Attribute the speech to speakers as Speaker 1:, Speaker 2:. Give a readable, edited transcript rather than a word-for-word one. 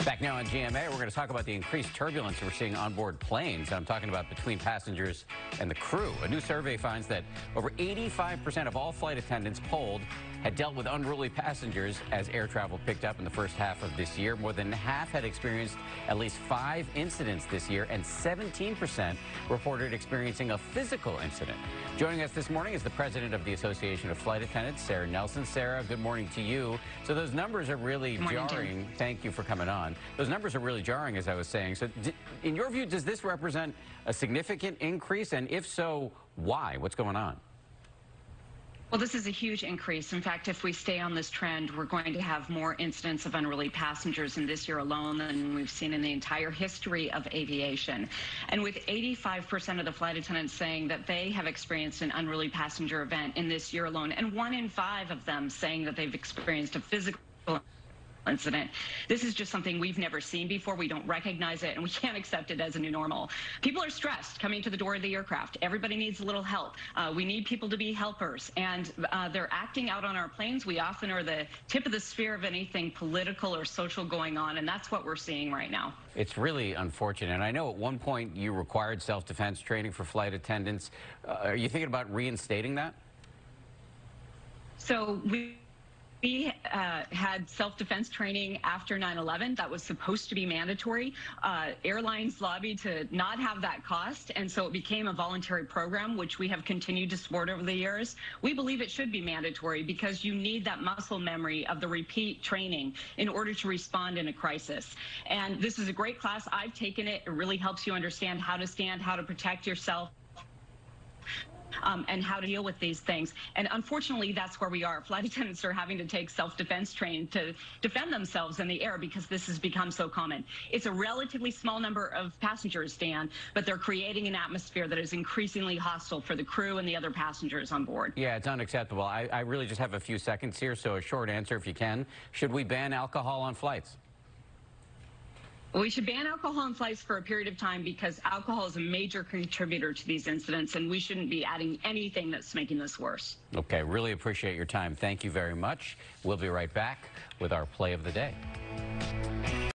Speaker 1: Back now on GMA, we're going to talk about the increased turbulence we're seeing on board planes. I'm talking about between passengers and the crew. A new survey finds that over 85% of all flight attendants polled had dealt with unruly passengers as air travel picked up in the first half of this year. More than half had experienced at least 5 incidents this year, and 17% reported experiencing a physical incident. Joining us this morning is the president of the Association of Flight Attendants, Sara Nelson. Sara, good morning to you. So those numbers are really jarring. Thank you for coming on. Those numbers are really jarring, as I was saying. So in your view, does this represent a significant increase? And if so, why? What's going on?
Speaker 2: Well, this is a huge increase. In fact, if we stay on this trend, we're going to have more incidents of unruly passengers in this year alone than we've seen in the entire history of aviation. And with 85% of the flight attendants saying that they have experienced an unruly passenger event in this year alone, and 1 in 5 of them saying that they've experienced a physical incident. This is just something we've never seen before. We don't recognize it, and we can't accept it as a new normal. People are stressed coming to the door of the aircraft. Everybody needs a little help. We need people to be helpers, and they're acting out on our planes. We often are the tip of the spear of anything political or social going on, and that's what we're seeing right now.
Speaker 1: It's really unfortunate. And I know at one point you required self-defense training for flight attendants. Are you thinking about reinstating that?
Speaker 2: So we had self-defense training after 9/11. That was supposed to be mandatory. Airlines lobbied to not have that cost, and so it became a voluntary program, which we have continued to support over the years. We believe it should be mandatory because you need that muscle memory of the repeat training in order to respond in a crisis. And this is a great class. I've taken it. It really helps you understand how to stand, how to protect yourself, and how to deal with these things. And unfortunately, that's where we are. Flight attendants are having to take self-defense training to defend themselves in the air because this has become so common. It's a relatively small number of passengers, Dan, but they're creating an atmosphere that is increasingly hostile for the crew and the other passengers on board.
Speaker 1: Yeah, it's unacceptable. I really just have a few seconds here, so a short answer if you can. Should we ban alcohol on flights?
Speaker 2: We should ban alcohol on flights for a period of time because alcohol is a major contributor to these incidents, and we shouldn't be adding anything that's making this worse.
Speaker 1: Okay, really appreciate your time. Thank you very much. We'll be right back with our play of the day.